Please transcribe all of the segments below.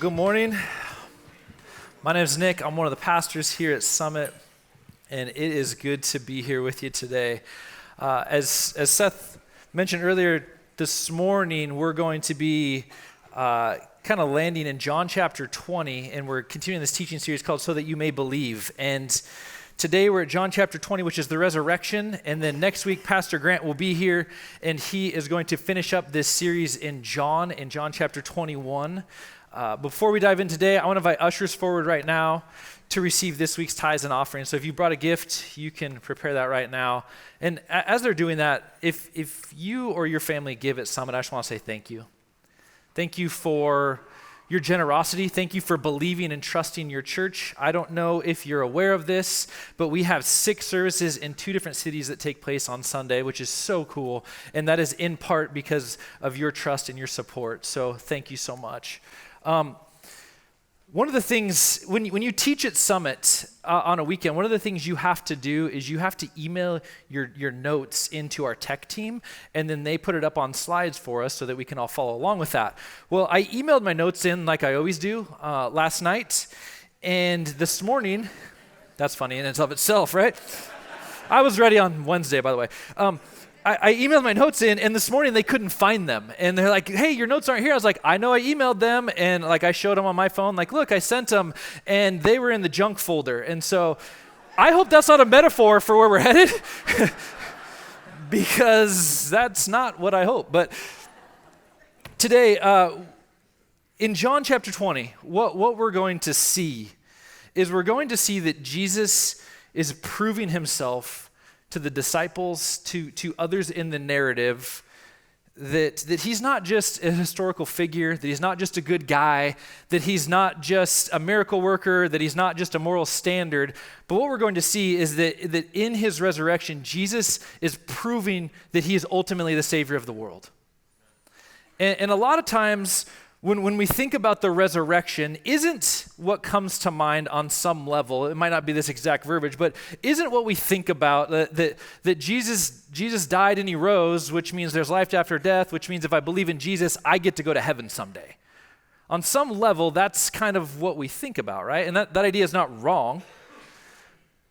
Good morning. My name is Nick. I'm one of the pastors here at Summit, and it is good to be here with you today. As Seth mentioned earlier, this morning we're going to be kind of landing in John chapter 20, and we're continuing this teaching series called So That You May Believe. And today we're at John chapter 20, which is the resurrection, and then next week Pastor Grant will be here, and he is going to finish up this series in John chapter 21. Before we dive in today, I want to invite ushers forward right now to receive this week's tithes and offerings. So if you brought a gift, you can prepare that right now. And as they're doing that, if you or your family give at Summit, I just want to say thank you. Thank you for your generosity. Thank you for believing and trusting your church. I don't know if you're aware of this, but we have 6 services in 2 different cities that take place on Sunday, which is so cool. And that is in part because of your trust and your support. So thank you so much. One of the things, when you teach at Summit on a weekend, one of the things you have to do is you have to email your notes into our tech team, and then they put it up on slides for us so that we can all follow along with that. Well, I emailed my notes in like I always do last night, and this morning, that's funny in and of itself, right? I was ready on Wednesday, by the way. I emailed my notes in, and this morning they couldn't find them. And they're like, hey, your notes aren't here. I was like, I know I emailed them, and like I showed them on my phone, like, look, I sent them, and they were in the junk folder. And so I hope that's not a metaphor for where we're headed, because that's not what I hope. But today, in John chapter 20, what we're going to see is we're going to see that Jesus is proving himself to the disciples, to others in the narrative, that he's not just a historical figure, that he's not just a good guy, that he's not just a miracle worker, that he's not just a moral standard. But what we're going to see is that in his resurrection, Jesus is proving that he is ultimately the Savior of the world. And a lot of times, when we think about the resurrection, isn't what comes to mind on some level, it might not be this exact verbiage, but isn't what we think about that Jesus died and he rose, which means there's life after death, which means if I believe in Jesus, I get to go to heaven someday. On some level, that's kind of what we think about, right? And that idea is not wrong.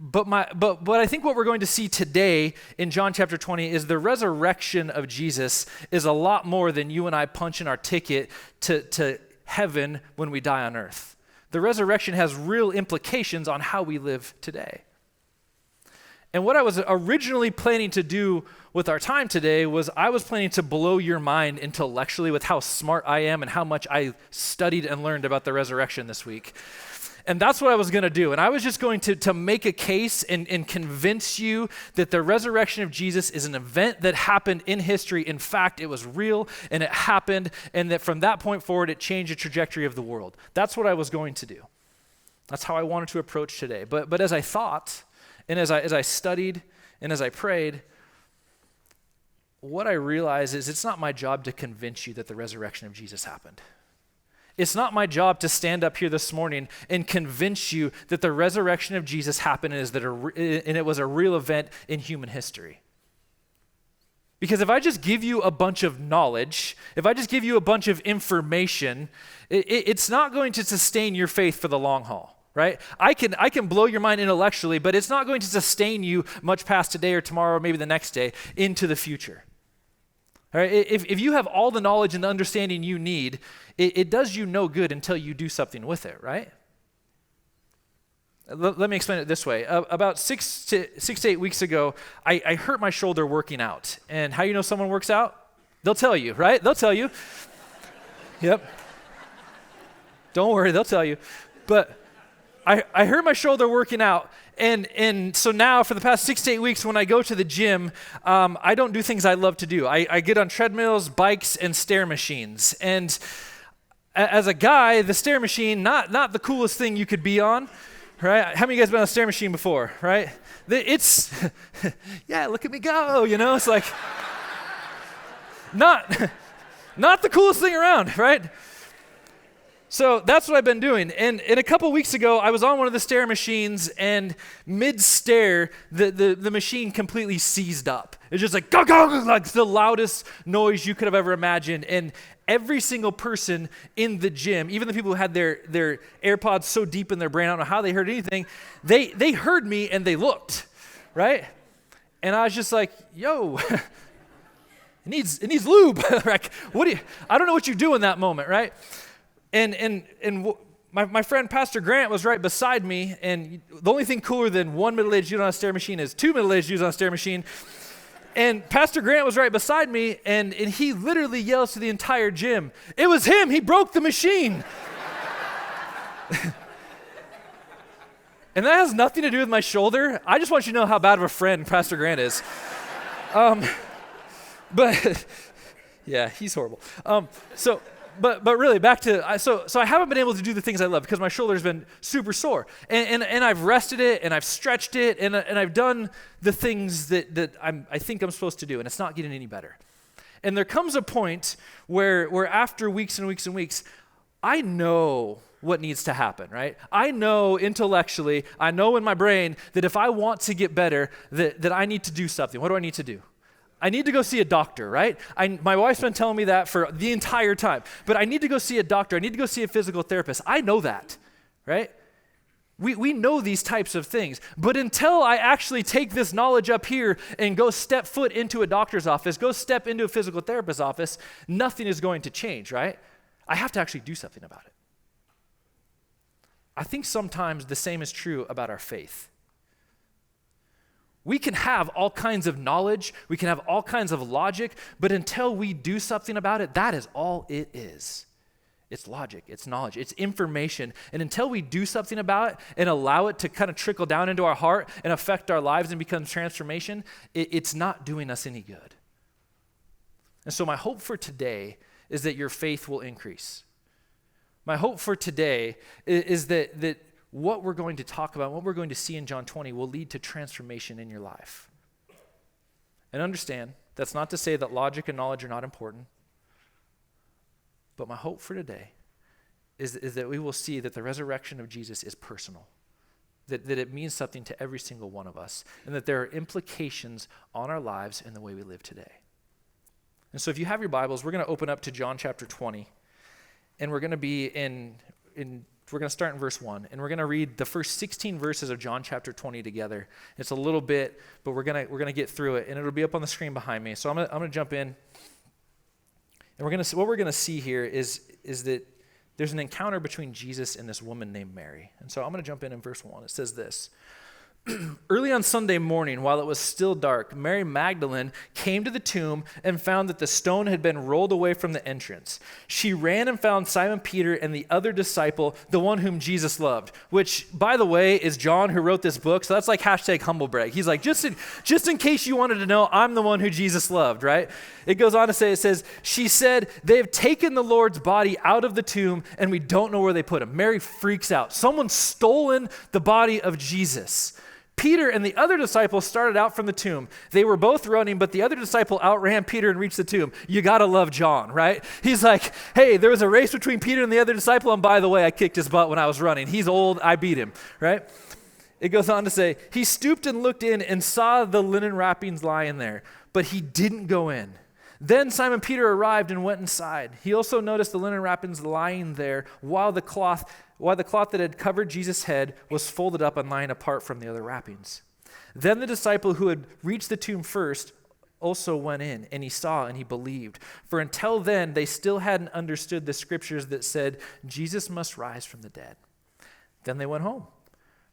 But I think what we're going to see today in John chapter 20 is the resurrection of Jesus is a lot more than you and I punching our ticket to heaven when we die on earth. The resurrection has real implications on how we live today. And what I was originally planning to do with our time today was I was planning to blow your mind intellectually with how smart I am and how much I studied and learned about the resurrection this week. And that's what I was going to do. And I was just going to make a case and convince you that the resurrection of Jesus is an event that happened in history. In fact, it was real and it happened, and that from that point forward, it changed the trajectory of the world. That's what I was going to do. That's how I wanted to approach today. But as I thought, and as I studied, and as I prayed, what I realized is it's not my job to convince you that the resurrection of Jesus happened. It's not my job to stand up here this morning and convince you that the resurrection of Jesus happened and it was a real event in human history. Because if I just give you a bunch of knowledge, if I just give you a bunch of information, it's not going to sustain your faith for the long haul, right? I can blow your mind intellectually, but it's not going to sustain you much past today or tomorrow or maybe the next day into the future. All right, if you have all the knowledge and the understanding you need, it does you no good until you do something with it, right? Let me explain it this way. About 6 to 8 weeks ago, I hurt my shoulder working out. And how you know someone works out? They'll tell you, right? They'll tell you. Yep. Don't worry, they'll tell you. But I hurt my shoulder working out, and so now for the past 6 to 8 weeks when I go to the gym, I don't do things I love to do. I get on treadmills, bikes, and stair machines. And as a guy, the stair machine, not the coolest thing you could be on, right? How many of you guys been on a stair machine before, right? It's, yeah, look at me go, it's like, not the coolest thing around, right? So that's what I've been doing. And a couple weeks ago, I was on one of the stair machines, and mid-stair, the machine completely seized up. It's just like, go, go, go, like the loudest noise you could have ever imagined. And every single person in the gym, even the people who had their AirPods so deep in their brain, I don't know how they heard anything, they heard me and they looked, right? And I was just like, yo, it needs lube. Like, I don't know what you do in that moment, right? And my friend Pastor Grant was right beside me, and the only thing cooler than one middle-aged dude on a stair machine is two middle-aged dudes on a stair machine. And Pastor Grant was right beside me, and he literally yells to the entire gym, "It was him, he broke the machine." And that has nothing to do with my shoulder. I just want you to know how bad of a friend Pastor Grant is. But yeah, he's horrible. But really, back to, so I haven't been able to do the things I love because my shoulder's been super sore. And I've rested it, and I've stretched it, and I've done the things that I think I'm supposed to do, and it's not getting any better. And there comes a point where after weeks and weeks and weeks, I know what needs to happen, right? I know intellectually, I know in my brain that if I want to get better, that I need to do something. What do I need to do? I need to go see a doctor, right? My wife's been telling me that for the entire time. But I need to go see a doctor. I need to go see a physical therapist. I know that, right? We know these types of things. But until I actually take this knowledge up here and go step foot into a doctor's office, go step into a physical therapist's office, nothing is going to change, right? I have to actually do something about it. I think sometimes the same is true about our faith. We can have all kinds of knowledge, we can have all kinds of logic, but until we do something about it, that is all it is. It's logic, it's knowledge, it's information. And until we do something about it and allow it to kind of trickle down into our heart and affect our lives and become transformation, it's not doing us any good. And so my hope for today is that your faith will increase. My hope for today is that what we're going to talk about, what we're going to see in John 20 will lead to transformation in your life. And understand, that's not to say that logic and knowledge are not important. But my hope for today is that we will see that the resurrection of Jesus is personal, that it means something to every single one of us, and that there are implications on our lives and the way we live today. And so if you have your Bibles, we're going to open up to John chapter 20, and we're going to be we're going to start in verse 1, and we're going to read the first 16 verses of John chapter 20 together. It's a little bit, but we're going to get through it, and it'll be up on the screen behind me. So I'm going to jump in, and what we're going to see here is that there's an encounter between Jesus and this woman named Mary. And so I'm going to jump in verse 1. It says this. Early on Sunday morning, while it was still dark, Mary Magdalene came to the tomb and found that the stone had been rolled away from the entrance. She ran and found Simon Peter and the other disciple, the one whom Jesus loved, which, by the way, is John who wrote this book. So that's like hashtag humble brag. He's like, just in case you wanted to know, I'm the one who Jesus loved, right? It goes on to say, it says, she said, they have taken the Lord's body out of the tomb and we don't know where they put him. Mary freaks out. Someone's stolen the body of Jesus. Peter and the other disciple started out from the tomb. They were both running, but the other disciple outran Peter and reached the tomb. You got to love John, right? He's like, hey, there was a race between Peter and the other disciple, and by the way, I kicked his butt when I was running. He's old, I beat him, right? It goes on to say, he stooped and looked in and saw the linen wrappings lying there, but he didn't go in. Then Simon Peter arrived and went inside. He also noticed the linen wrappings lying there while the cloth that had covered Jesus' head was folded up and lying apart from the other wrappings. Then the disciple who had reached the tomb first also went in, and he saw and he believed. For until then, they still hadn't understood the scriptures that said Jesus must rise from the dead. Then they went home.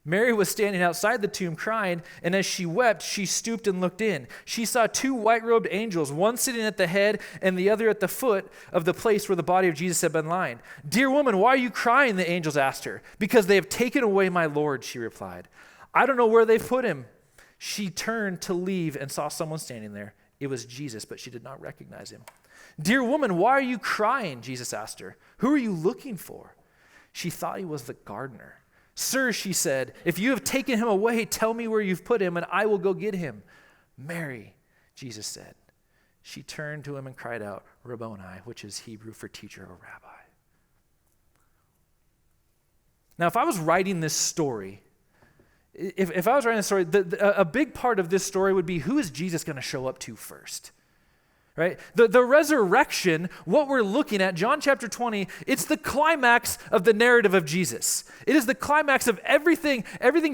Mary was standing outside the tomb crying, and as she wept, she stooped and looked in. She saw two white-robed angels, one sitting at the head and the other at the foot of the place where the body of Jesus had been lying. Dear woman, why are you crying? The angels asked her. Because they have taken away my Lord, she replied. I don't know where they've put him. She turned to leave and saw someone standing there. It was Jesus, but she did not recognize him. Dear woman, why are you crying? Jesus asked her. Who are you looking for? She thought he was the gardener. Sir, she said, if you have taken him away, tell me where you've put him, and I will go get him. Mary, Jesus said. She turned to him and cried out, Rabboni, which is Hebrew for teacher or rabbi. Now, if I was writing this story, if I was writing this story, a big part of this story would be, who is Jesus going to show up to first? Right? The resurrection, what we're looking at, John chapter 20, it's the climax of the narrative of Jesus. It is the climax of everything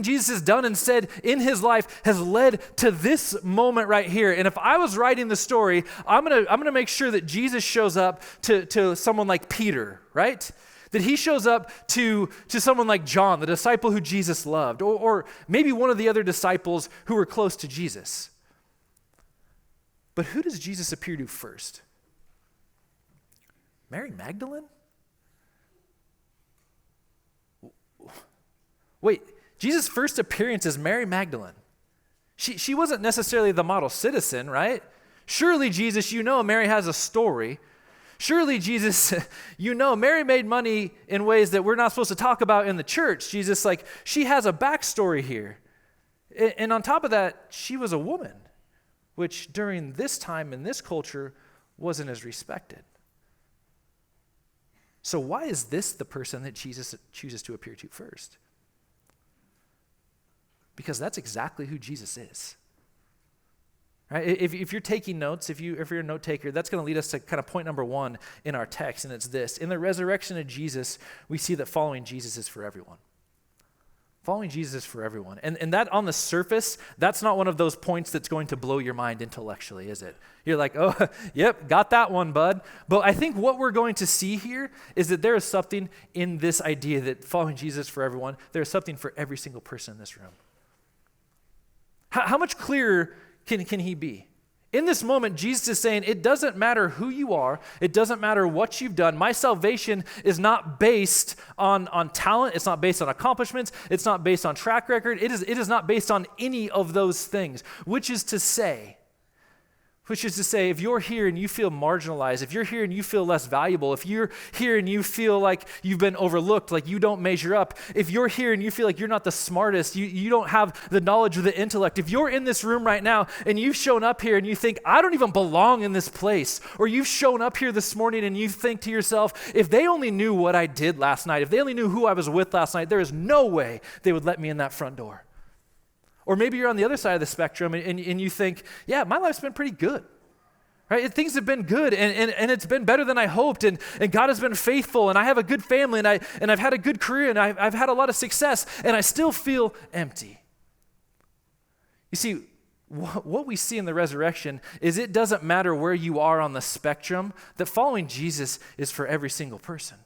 Jesus has done and said in his life has led to this moment right here. And if I was writing the story, I'm gonna make sure that Jesus shows up to someone like Peter, right? That he shows up to someone like John, the disciple who Jesus loved, or maybe one of the other disciples who were close to Jesus. But who does Jesus appear to first? Mary Magdalene? Wait, Jesus' first appearance is Mary Magdalene. She wasn't necessarily the model citizen, right? Surely, Jesus, you know Mary has a story. Surely, Jesus, you know Mary made money in ways that we're not supposed to talk about in the church. Jesus, she has a backstory here. And on top of that, she was a woman, which during this time in this culture wasn't as respected. So why is this the person that Jesus chooses to appear to first? Because that's exactly who Jesus is. Right? If you're taking notes, if you're a note taker, that's going to lead us to kind of point number 1 in our text, and it's this. In the resurrection of Jesus, we see that following Jesus is for everyone. Following Jesus is for everyone. And that on the surface, that's not one of those points that's going to blow your mind intellectually, is it? You're like, oh, yep, got that one, bud. But I think what we're going to see here is that there is something in this idea that following Jesus for everyone, there is something for every single person in this room. How much clearer can he be? In this moment, Jesus is saying, it doesn't matter who you are. It doesn't matter what you've done. My salvation is not based on talent. It's not based on accomplishments. It's not based on track record. It is not based on any of those things, which is to say, if you're here and you feel marginalized, if you're here and you feel less valuable, if you're here and you feel like you've been overlooked, like you don't measure up, if you're here and you feel like you're not the smartest, you don't have the knowledge or the intellect, if you're in this room right now and you've shown up here and you think, I don't even belong in this place, or you've shown up here this morning and you think to yourself, if they only knew what I did last night, if they only knew who I was with last night, there is no way they would let me in that front door. Or maybe you're on the other side of the spectrum and you think, yeah, my life's been pretty good, right? Things have been good and it's been better than I hoped and God has been faithful and I have a good family and I've had a good career and I've had a lot of success and I still feel empty. You see, what we see in the resurrection is it doesn't matter where you are on the spectrum, that following Jesus is for every single person.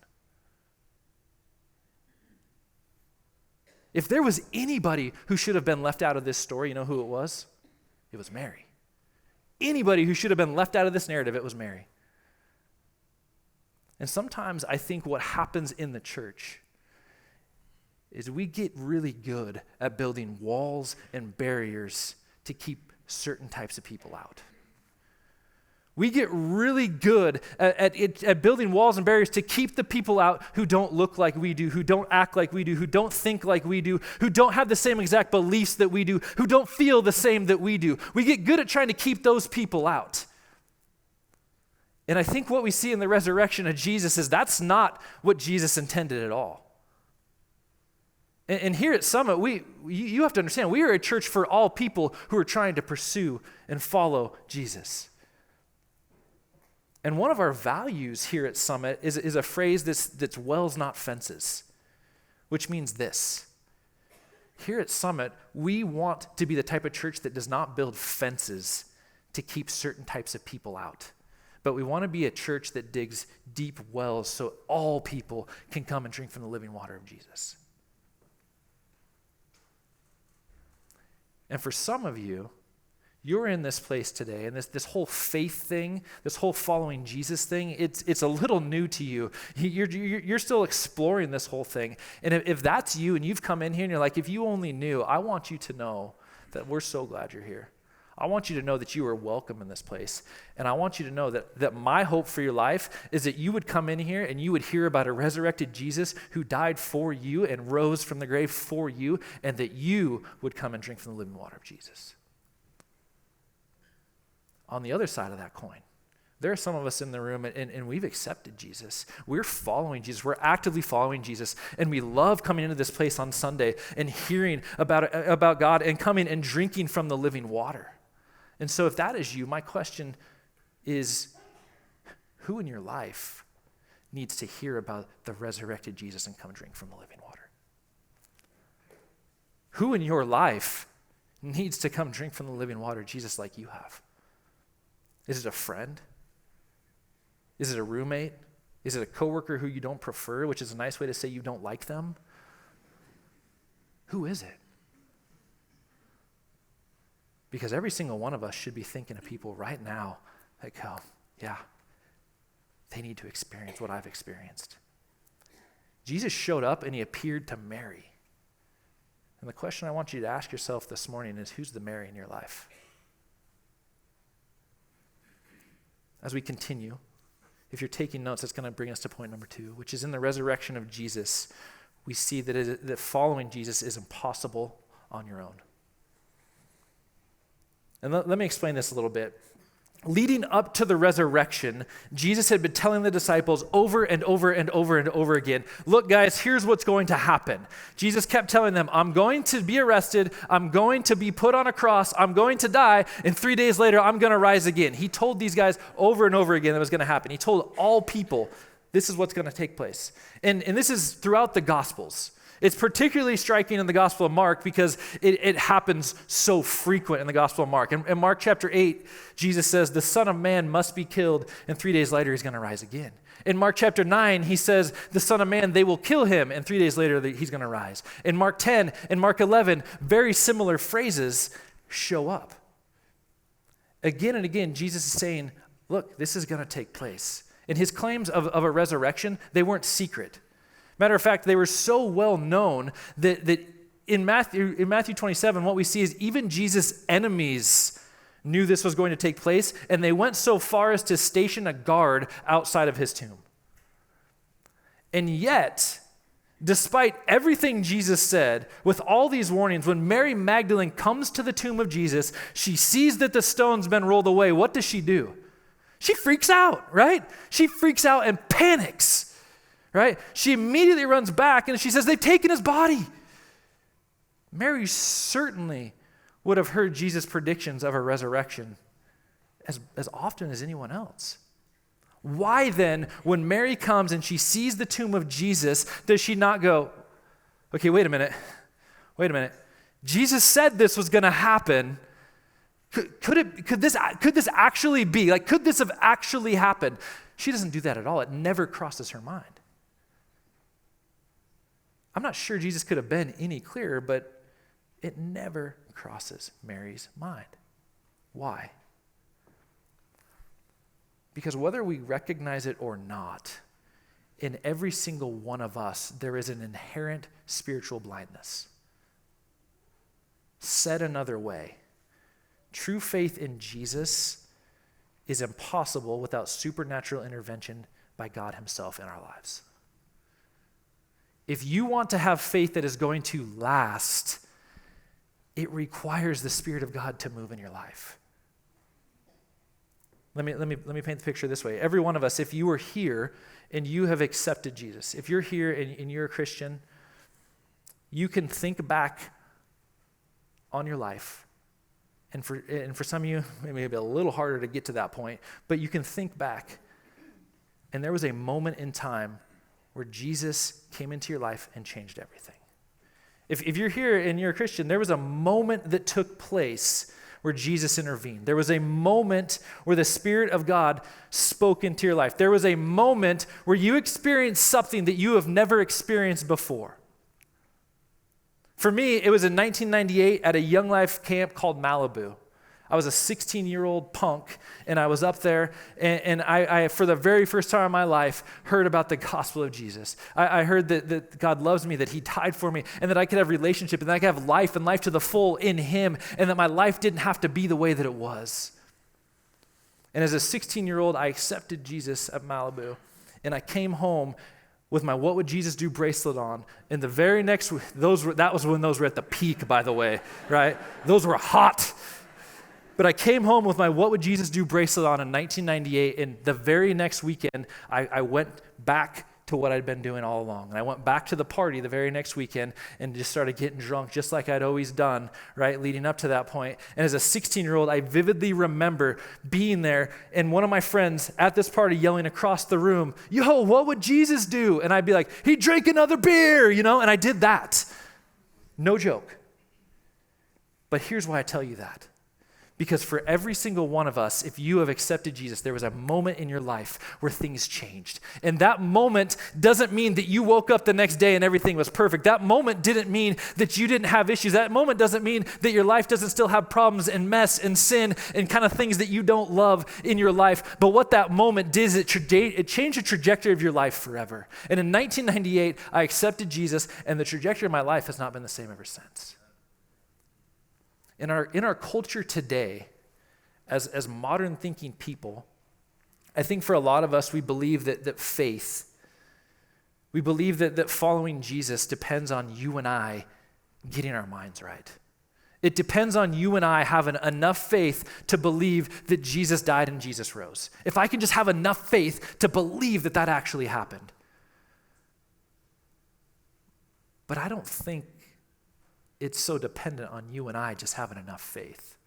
If there was anybody who should have been left out of this story, you know who it was? It was Mary. Anybody who should have been left out of this narrative, it was Mary. And sometimes I think what happens in the church is we get really good at building walls and barriers to keep certain types of people out. We get really good at building walls and barriers to keep the people out who don't look like we do, who don't act like we do, who don't think like we do, who don't have the same exact beliefs that we do, who don't feel the same that we do. We get good at trying to keep those people out. And I think what we see in the resurrection of Jesus is that's not what Jesus intended at all. And here at Summit, you have to understand, we are a church for all people who are trying to pursue and follow Jesus. And one of our values here at Summit is a phrase that's wells, not fences, which means this. Here at Summit, we want to be the type of church that does not build fences to keep certain types of people out. But we want to be a church that digs deep wells so all people can come and drink from the living water of Jesus. And for some of you, you're in this place today, and this whole faith thing, this whole following Jesus thing, it's a little new to you. You're still exploring this whole thing. And if that's you and you've come in here and you're like, if you only knew, I want you to know that we're so glad you're here. I want you to know that you are welcome in this place. And I want you to know that my hope for your life is that you would come in here and you would hear about a resurrected Jesus who died for you and rose from the grave for you, and that you would come and drink from the living water of Jesus. On the other side of that coin, There are some of us in the room, and we've accepted Jesus. We're following Jesus. We're actively following Jesus. And we love coming into this place on Sunday and hearing about God and coming and drinking from the living water. And so if that is you, my question is, who in your life needs to hear about the resurrected Jesus and come drink from the living water? Who in your life needs to come drink from the living water, Jesus, like you have? Is it a friend? Is it a roommate? Is it a coworker who you don't prefer, which is a nice way to say you don't like them? Who is it? Because every single one of us should be thinking of people right now that go, yeah, they need to experience what I've experienced. Jesus showed up and he appeared to Mary. And the question I want you to ask yourself this morning is, who's the Mary in your life? As we continue, if you're taking notes, that's going to bring us to point number 2, which is in the resurrection of Jesus, we see that following Jesus is impossible on your own. And let me explain this a little bit. Leading up to the resurrection, Jesus had been telling the disciples over and over and over and over again, look, guys, here's what's going to happen. Jesus kept telling them, I'm going to be arrested. I'm going to be put on a cross. I'm going to die. And 3 days later, I'm going to rise again. He told these guys over and over again that was going to happen. He told all people, this is what's going to take place. And this is throughout the Gospels. It's particularly striking in the Gospel of Mark because it happens so frequent in the Gospel of Mark. In Mark chapter 8, Jesus says, the Son of Man must be killed, and 3 days later he's going to rise again. In Mark chapter 9, he says, the Son of Man, they will kill him, and 3 days later he's going to rise. In Mark 10 and Mark 11, very similar phrases show up. Again and again, Jesus is saying, look, this is going to take place. And his claims of a resurrection, they weren't secret. Matter of fact, they were so well known that in Matthew 27, what we see is even Jesus' enemies knew this was going to take place, and they went so far as to station a guard outside of his tomb. And yet, despite everything Jesus said, with all these warnings, when Mary Magdalene comes to the tomb of Jesus, she sees that the stone's been rolled away. What does she do? She freaks out, right? She freaks out and panics. Right? She immediately runs back and she says, they've taken his body. Mary certainly would have heard Jesus' predictions of a resurrection as often as anyone else. Why then, when Mary comes and she sees the tomb of Jesus, does she not go, okay, wait a minute. Jesus said this was going to happen. Could this actually be? Like, could this have actually happened? She doesn't do that at all. It never crosses her mind. I'm not sure Jesus could have been any clearer, but it never crosses Mary's mind. Why? Because whether we recognize it or not, in every single one of us, there is an inherent spiritual blindness. Said another way, true faith in Jesus is impossible without supernatural intervention by God himself in our lives. If you want to have faith that is going to last, it requires the Spirit of God to move in your life. Let me paint the picture this way. Every one of us, if you are here and you have accepted Jesus, if you're here and you're a Christian, you can think back on your life. And for some of you, it may be a little harder to get to that point, but you can think back. And there was a moment in time where Jesus came into your life and changed everything. If you're here and you're a Christian, there was a moment that took place where Jesus intervened. There was a moment where the Spirit of God spoke into your life. There was a moment where you experienced something that you have never experienced before. For me, it was in 1998 at a Young Life camp called Malibu. I was a 16-year-old punk, and I was up there, and I, for the very first time in my life, heard about the gospel of Jesus. I heard that God loves me, that he died for me, and that I could have relationship, and that I could have life and life to the full in him, and that my life didn't have to be the way that it was. And as a 16-year-old, I accepted Jesus at Malibu, and I came home with my What Would Jesus Do bracelet on, and the very next, that was when those were at the peak, by the way, right? Those were hot. But I came home with my What Would Jesus Do bracelet on in 1998, and the very next weekend, I went back to what I'd been doing all along. And I went back to the party the very next weekend and just started getting drunk just like I'd always done, right, leading up to that point. And as a 16-year-old, I vividly remember being there and one of my friends at this party yelling across the room, "Yo, what would Jesus do?" And I'd be like, "He'd drink another beer," and I did that. No joke. But here's why I tell you that. Because for every single one of us, if you have accepted Jesus, there was a moment in your life where things changed. And that moment doesn't mean that you woke up the next day and everything was perfect. That moment didn't mean that you didn't have issues. That moment doesn't mean that your life doesn't still have problems and mess and sin and kind of things that you don't love in your life. But what that moment did is it changed the trajectory of your life forever. And in 1998, I accepted Jesus, and the trajectory of my life has not been the same ever since. In our culture today, as modern thinking people, I think for a lot of us, we believe that faith, we believe that following Jesus depends on you and I getting our minds right. It depends on you and I having enough faith to believe that Jesus died and Jesus rose. If I can just have enough faith to believe that that actually happened. But I don't think it's so dependent on you and I just having enough faith.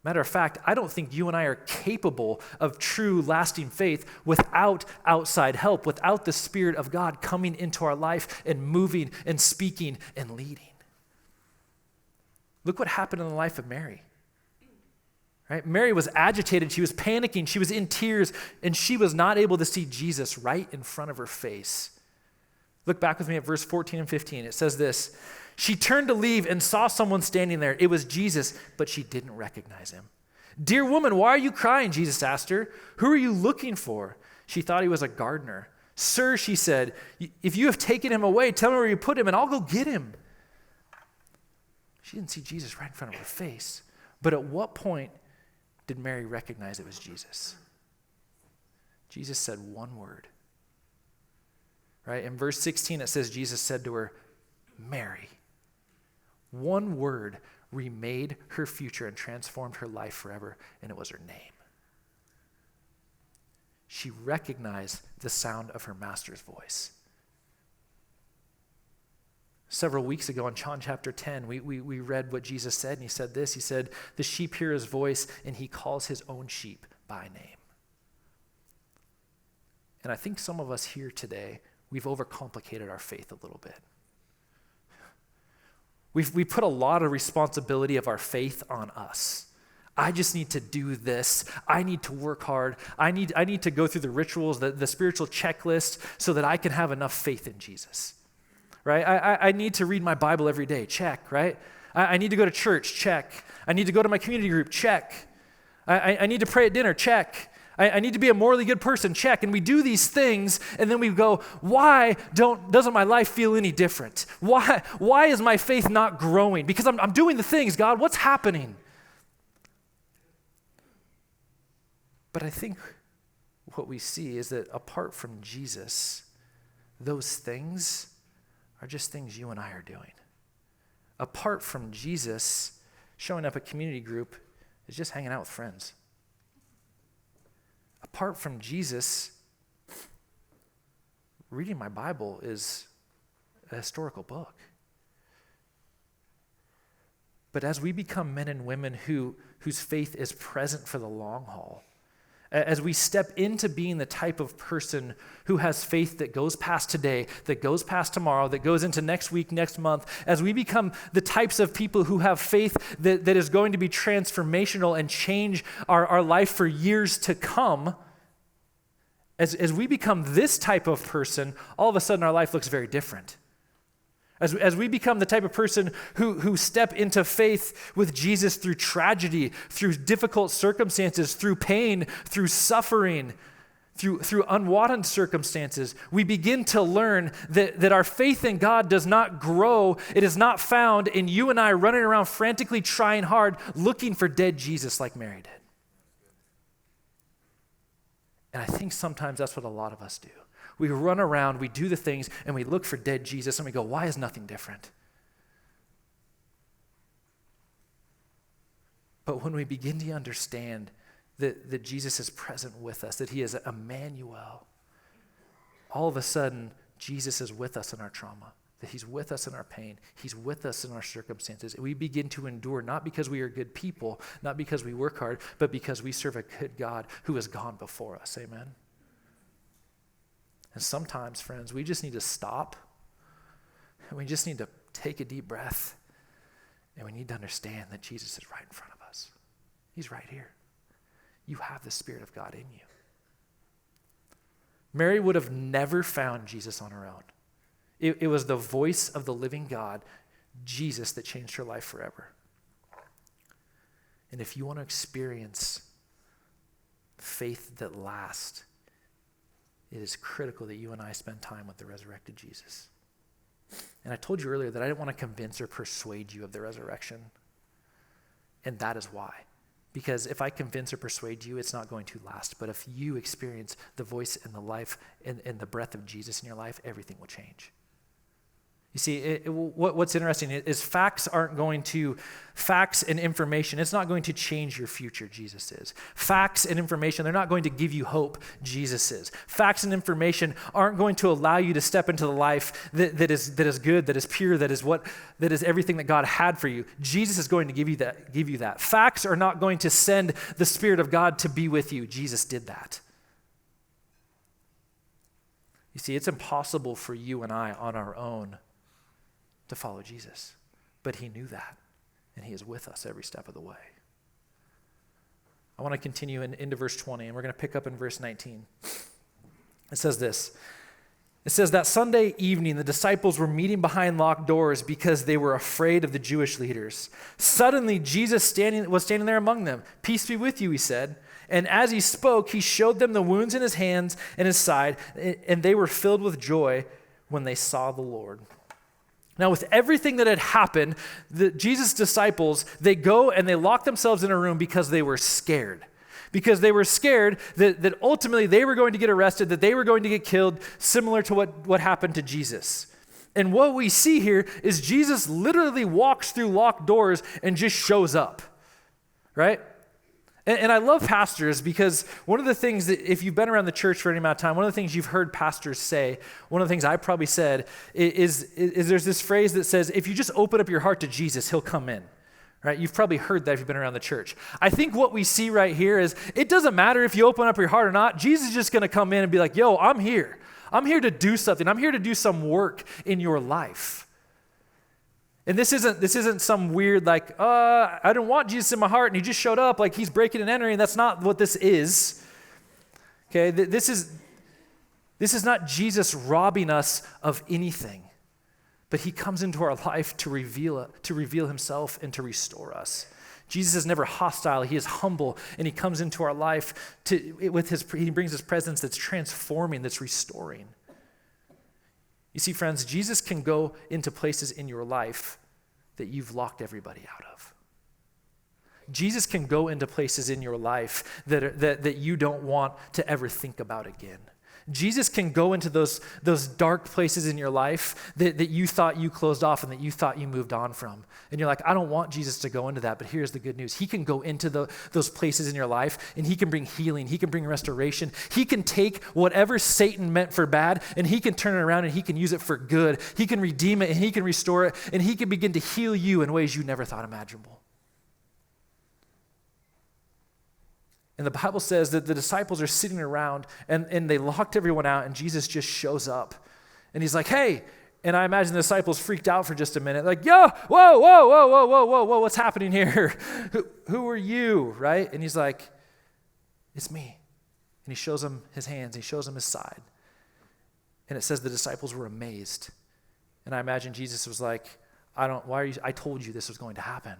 Matter of fact, I don't think you and I are capable of true, lasting faith without outside help, without the Spirit of God coming into our life and moving and speaking and leading. Look what happened in the life of Mary. Right? Mary was agitated, she was panicking, she was in tears, and she was not able to see Jesus right in front of her face. Look back with me at verse 14 and 15. It says this: "She turned to leave and saw someone standing there. It was Jesus, but she didn't recognize him. 'Dear woman, why are you crying?' Jesus asked her. 'Who are you looking for?' She thought he was a gardener. 'Sir,' she said, 'if you have taken him away, tell me where you put him and I'll go get him.'" She didn't see Jesus right in front of her face. But at what point did Mary recognize it was Jesus? Jesus said one word. Right? In verse 16, it says Jesus said to her, "Mary." One word remade her future and transformed her life forever, and it was her name. She recognized the sound of her master's voice. Several weeks ago in John chapter 10, we read what Jesus said, and he said this. He said, "The sheep hear his voice, and he calls his own sheep by name." And I think some of us here today, we've overcomplicated our faith a little bit. We put a lot of responsibility of our faith on us. I just need to do this. I need to work hard. I need to go through the rituals, the spiritual checklist, so that I can have enough faith in Jesus. Right? I need to read my Bible every day. Check, right? I need to go to church. Check. I need to go to my community group. Check. I need to pray at dinner. Check. I need to be a morally good person, check. And we do these things, and then we go, why doesn't my life feel any different? Why is my faith not growing? Because I'm doing the things, God, what's happening? But I think what we see is that apart from Jesus, those things are just things you and I are doing. Apart from Jesus, showing up at community group is just hanging out with friends. Apart from Jesus, reading my Bible is a historical book. But as we become men and women whose faith is present for the long haul, as we step into being the type of person who has faith that goes past today, that goes past tomorrow, that goes into next week, next month, as we become the types of people who have faith that is going to be transformational and change our life for years to come, as we become this type of person, all of a sudden our life looks very different. As we become the type of person who step into faith with Jesus through tragedy, through difficult circumstances, through pain, through suffering, through unwanted circumstances, we begin to learn that our faith in God does not grow. It is not found in you and I running around frantically trying hard, looking for dead Jesus like Mary did. And I think sometimes that's what a lot of us do. We run around, we do the things, and we look for dead Jesus, and we go, why is nothing different? But when we begin to understand that Jesus is present with us, that he is Emmanuel, all of a sudden, Jesus is with us in our trauma, that he's with us in our pain, he's with us in our circumstances. We begin to endure, not because we are good people, not because we work hard, but because we serve a good God who has gone before us. Amen? And sometimes, friends, we just need to stop, and we just need to take a deep breath, and we need to understand that Jesus is right in front of us. He's right here. You have the Spirit of God in you. Mary would have never found Jesus on her own. It was the voice of the living God, Jesus, that changed her life forever. And if you want to experience faith that lasts, it is critical that you and I spend time with the resurrected Jesus. And I told you earlier that I didn't want to convince or persuade you of the resurrection. And that is why. Because if I convince or persuade you, it's not going to last. But if you experience the voice and the life and the breath of Jesus in your life, everything will change. You see, what's interesting is facts and information, it's not going to change your future, Jesus is. Facts and information, they're not going to give you hope, Jesus is. Facts and information aren't going to allow you to step into the life that is good, that is pure, that is everything that God had for you. Jesus is going to give you that. Facts are not going to send the Spirit of God to be with you. Jesus did that. You see, it's impossible for you and I on our own to follow Jesus. But he knew that, and he is with us every step of the way. I want to continue into verse 20, and we're going to pick up in verse 19. It says this. It says, that Sunday evening, the disciples were meeting behind locked doors because they were afraid of the Jewish leaders. Suddenly, Jesus was standing there among them. Peace be with you, he said. And as he spoke, he showed them the wounds in his hands and his side, and they were filled with joy when they saw the Lord. Now, with everything that had happened, Jesus' disciples, they go and they lock themselves in a room because they were scared. Because they were scared that ultimately they were going to get arrested, that they were going to get killed, similar to what happened to Jesus. And what we see here is Jesus literally walks through locked doors and just shows up, right? And I love pastors because one of the things that, if you've been around the church for any amount of time, one of the things you've heard pastors say, one of the things I probably said is there's this phrase that says, if you just open up your heart to Jesus, he'll come in, right? You've probably heard that if you've been around the church. I think what we see right here is it doesn't matter if you open up your heart or not. Jesus is just going to come in and be like, yo, I'm here. I'm here to do something. I'm here to do some work in your life. And this isn't some weird like, I didn't want Jesus in my heart and he just showed up like he's breaking and entering. That's not what this is. Okay, this is not Jesus robbing us of anything, but he comes into our life to reveal himself and to restore us. Jesus is never hostile. He is humble, and he comes into our life he brings his presence that's transforming, that's restoring. You see, friends, Jesus can go into places in your life that you've locked everybody out of. Jesus can go into places in your life that you don't want to ever think about again. Jesus can go into those dark places in your life that you thought you closed off and that you thought you moved on from. And you're like, I don't want Jesus to go into that, but here's the good news. He can go into those places in your life, and he can bring healing. He can bring restoration. He can take whatever Satan meant for bad, and he can turn it around, and he can use it for good. He can redeem it, and he can restore it, and he can begin to heal you in ways you never thought imaginable. And the Bible says that the disciples are sitting around and they locked everyone out, and Jesus just shows up. And he's like, hey. And I imagine the disciples freaked out for just a minute. Like, yo, whoa, what's happening here? Who are you, right? And he's like, it's me. And he shows them his hands. He shows them his side. And it says the disciples were amazed. And I imagine Jesus was like, I told you this was going to happen.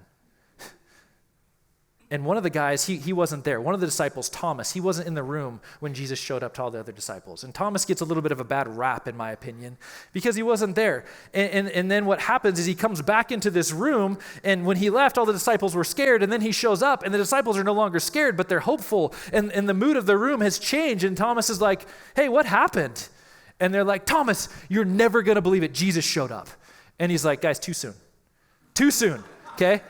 And one of the guys, he wasn't there. One of the disciples, Thomas, he wasn't in the room when Jesus showed up to all the other disciples. And Thomas gets a little bit of a bad rap, in my opinion, because he wasn't there. And then what happens is he comes back into this room, and when he left, all the disciples were scared, and then he shows up, and the disciples are no longer scared, but they're hopeful, and the mood of the room has changed, and Thomas is like, hey, what happened? And they're like, Thomas, you're never going to believe it. Jesus showed up. And he's like, guys, too soon, okay?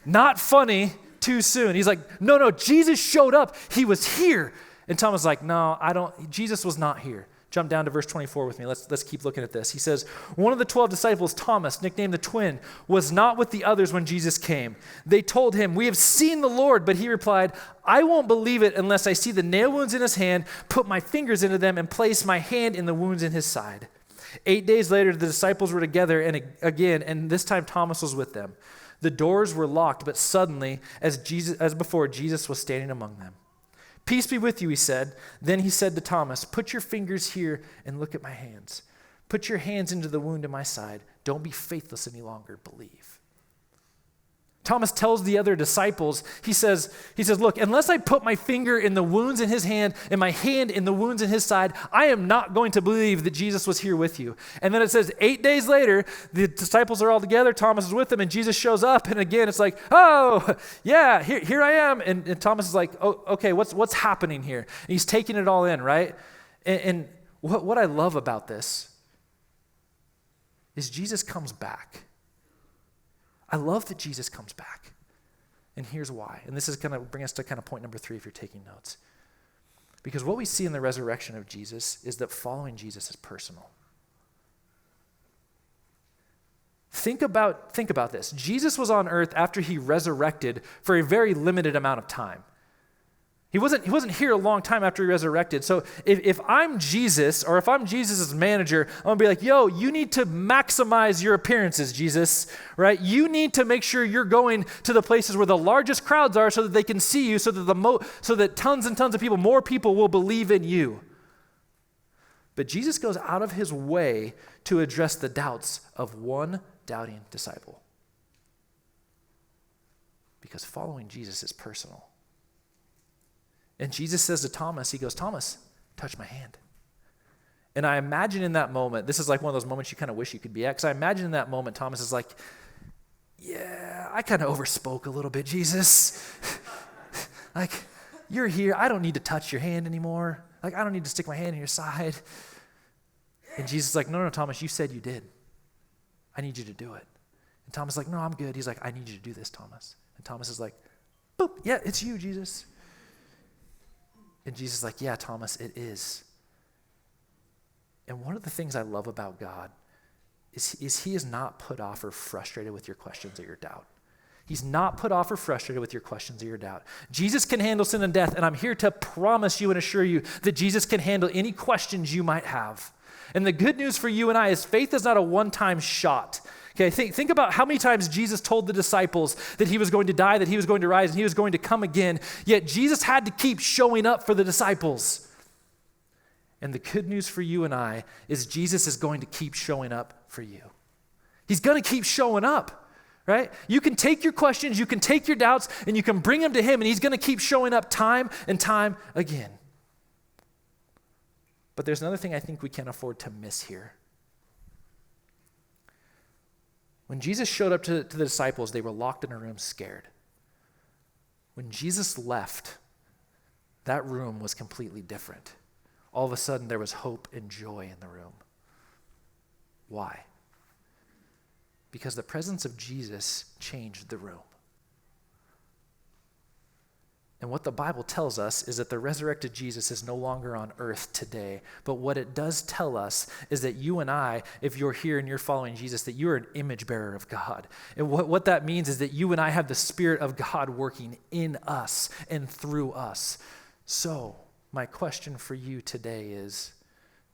Not funny, too soon. He's like, no, Jesus showed up. He was here. And Thomas is like, no, Jesus was not here. Jump down to verse 24 with me. Let's keep looking at this. He says, one of the 12 disciples, Thomas, nicknamed the twin, was not with the others when Jesus came. They told him, we have seen the Lord. But he replied, I won't believe it unless I see the nail wounds in his hand, put my fingers into them, and place my hand in the wounds in his side. 8 days later, the disciples were together and this time Thomas was with them. The doors were locked, but suddenly, as before, Jesus was standing among them. Peace be with you, he said. Then he said to Thomas, put your fingers here and look at my hands. Put your hands into the wound in my side. Don't be faithless any longer, believe. Thomas tells the other disciples, he says, look, unless I put my finger in the wounds in his hand and my hand in the wounds in his side, I am not going to believe that Jesus was here with you. And then it says 8 days later, the disciples are all together, Thomas is with them, and Jesus shows up. And again, it's like, oh, yeah, here I am. And Thomas is like, oh, okay, what's happening here? And he's taking it all in, right? And what I love about this is Jesus comes back. I love that Jesus comes back. And here's why. And this is going to bring us to kind of point number 3 if you're taking notes. Because what we see in the resurrection of Jesus is that following Jesus is personal. Think about this. Jesus was on earth after he resurrected for a very limited amount of time. He wasn't here a long time after he resurrected. So if I'm Jesus, or if I'm Jesus' manager, I'm going to be like, yo, you need to maximize your appearances, Jesus, right? You need to make sure you're going to the places where the largest crowds are so that they can see you, so that tons and tons of people, more people will believe in you. But Jesus goes out of his way to address the doubts of one doubting disciple. Because following Jesus is personal. And Jesus says to Thomas, he goes, Thomas, touch my hand. And I imagine in that moment, this is like one of those moments you kind of wish you could be at, because I imagine in that moment, Thomas is like, yeah, I kind of overspoke a little bit, Jesus. Like, you're here. I don't need to touch your hand anymore. Like, I don't need to stick my hand in your side. And Jesus is like, no, Thomas, you said you did. I need you to do it. And Thomas is like, no, I'm good. He's like, I need you to do this, Thomas. And Thomas is like, boop, yeah, it's you, Jesus. And Jesus is like, yeah, Thomas, it is. And one of the things I love about God is he is not put off or frustrated with your questions or your doubt. He's not put off or frustrated with your questions or your doubt. Jesus can handle sin and death, and I'm here to promise you and assure you that Jesus can handle any questions you might have. And the good news for you and I is faith is not a one-time shot. Okay, think about how many times Jesus told the disciples that he was going to die, that he was going to rise, and he was going to come again. Yet Jesus had to keep showing up for the disciples. And the good news for you and I is Jesus is going to keep showing up for you. He's going to keep showing up, right? You can take your questions, you can take your doubts, and you can bring them to him, and he's going to keep showing up time and time again. But there's another thing I think we can't afford to miss here. When Jesus showed up to the disciples, they were locked in a room scared. When Jesus left, that room was completely different. All of a sudden, there was hope and joy in the room. Why? Because the presence of Jesus changed the room. And what the Bible tells us is that the resurrected Jesus is no longer on earth today. But what it does tell us is that you and I, if you're here and you're following Jesus, that you're an image bearer of God. And what that means is that you and I have the Spirit of God working in us and through us. So, my question for you today is,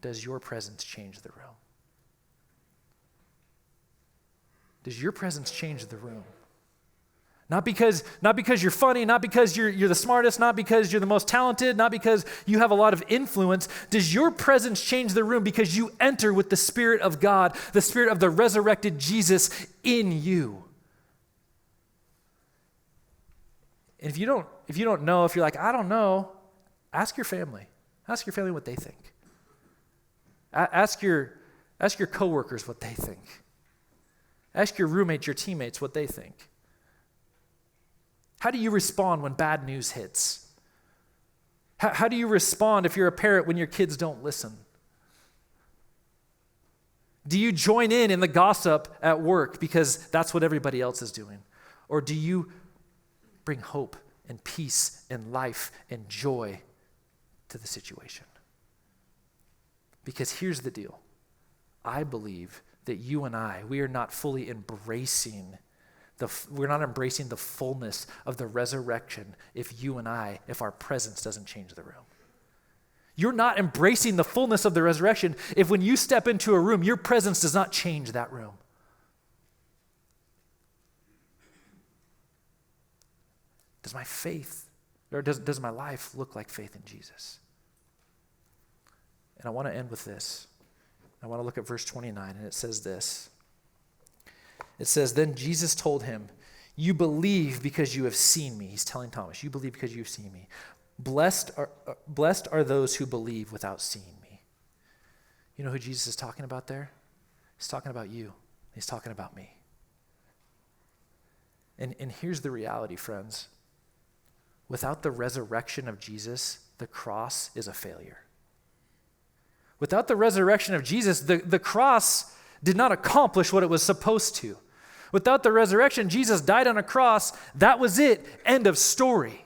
does your presence change the room? Does your presence change the room? Not because you're funny, not because you're the smartest, not because you're the most talented, not because you have a lot of influence. Does your presence change the room because you enter with the Spirit of God, the Spirit of the resurrected Jesus in you? And if you don't know, if you're like, I don't know, ask your family. Ask your family what they think. Ask your coworkers what they think. Ask your roommates, your teammates what they think. How do you respond when bad news hits? How do you respond if you're a parent when your kids don't listen? Do you join in the gossip at work because that's what everybody else is doing? Or do you bring hope and peace and life and joy to the situation. Because here's the deal. I believe that you and I, we are not fully embracing we're not embracing the fullness of the resurrection if our presence doesn't change the room. You're not embracing the fullness of the resurrection if when you step into a room, your presence does not change that room. Does my faith, or does my life look like faith in Jesus? And I want to end with this. I want to look at verse 29, and it says this. It says, then Jesus told him, you believe because you have seen me. He's telling Thomas, you believe because you've seen me. Blessed are those who believe without seeing me. You know who Jesus is talking about there? He's talking about you. He's talking about me. And here's the reality, friends. Without the resurrection of Jesus, the cross is a failure. Without the resurrection of Jesus, the cross did not accomplish what it was supposed to. Without the resurrection, Jesus died on a cross. That was it. End of story.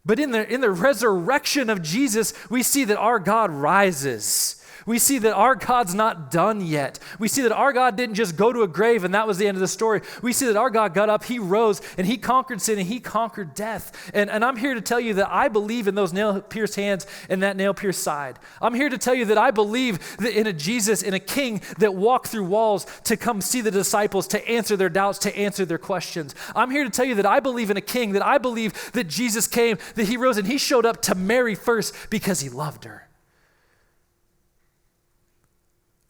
But in the resurrection of Jesus, we see that our God rises. We see that our God's not done yet. We see that our God didn't just go to a grave and that was the end of the story. We see that our God got up, he rose, and he conquered sin and he conquered death. And I'm here to tell you that I believe in those nail-pierced hands and that nail-pierced side. I'm here to tell you that I believe that in a Jesus, in a king that walked through walls to come see the disciples, to answer their doubts, to answer their questions. I'm here to tell you that I believe in a king, that I believe that Jesus came, that he rose, and he showed up to Mary first because he loved her.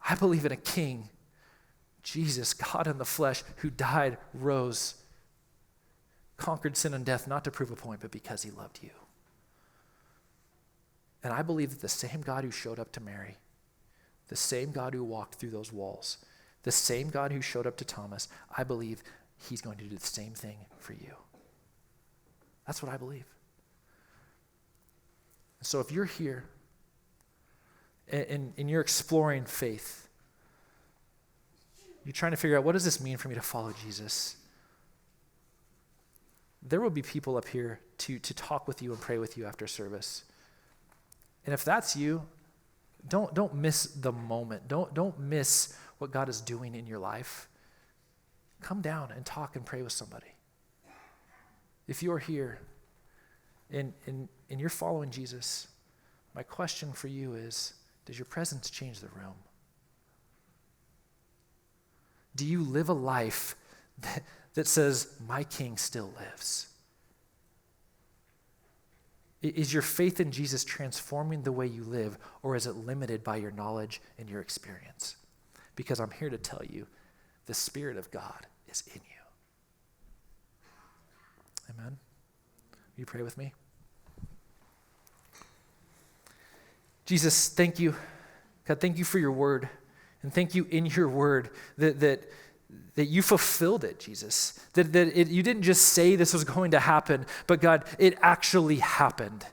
I believe in a king, Jesus, God in the flesh, who died, rose, conquered sin and death, not to prove a point, but because he loved you. And I believe that the same God who showed up to Mary, the same God who walked through those walls, the same God who showed up to Thomas, I believe he's going to do the same thing for you. That's what I believe. So if you're here, and you're exploring faith, you're trying to figure out, what does this mean for me to follow Jesus? There will be people up here to talk with you and pray with you after service. And if that's you, don't miss the moment. Don't miss what God is doing in your life. Come down and talk and pray with somebody. If you're here and you're following Jesus, my question for you is, does your presence change the room? Do you live a life that says, my king still lives? Is your faith in Jesus transforming the way you live, or is it limited by your knowledge and your experience? Because I'm here to tell you, the Spirit of God is in you. Amen? Will you pray with me? Jesus, thank you. God, thank you for your word. And thank you in your word that you fulfilled it, Jesus. You didn't just say this was going to happen, but God, it actually happened.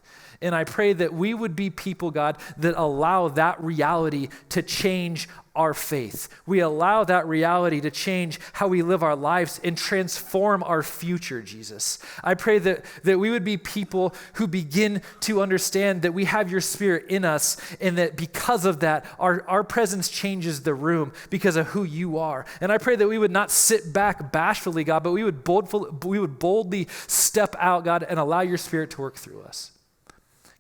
And I pray that we would be people, God, that allow that reality to change our faith. We allow that reality to change how we live our lives and transform our future, Jesus. I pray that we would be people who begin to understand that we have your Spirit in us, and that because of that, our presence changes the room because of who you are. And I pray that we would not sit back bashfully, God, but we would boldly step out, God, and allow your Spirit to work through us.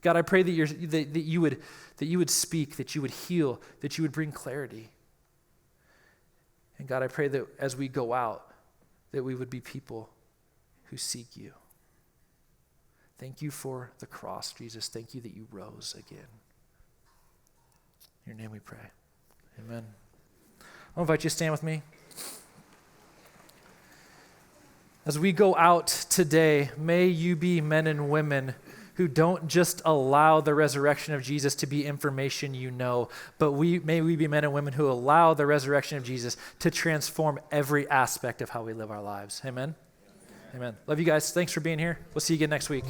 God, I pray that you would speak, that you would heal, that you would bring clarity. And God, I pray that as we go out, that we would be people who seek you. Thank you for the cross, Jesus. Thank you that you rose again. In your name we pray. Amen. I'll invite you to stand with me. As we go out today, may you be men and women who don't just allow the resurrection of Jesus to be information you know, but may we be men and women who allow the resurrection of Jesus to transform every aspect of how we live our lives. Amen? Amen. Love you guys. Thanks for being here. We'll see you again next week.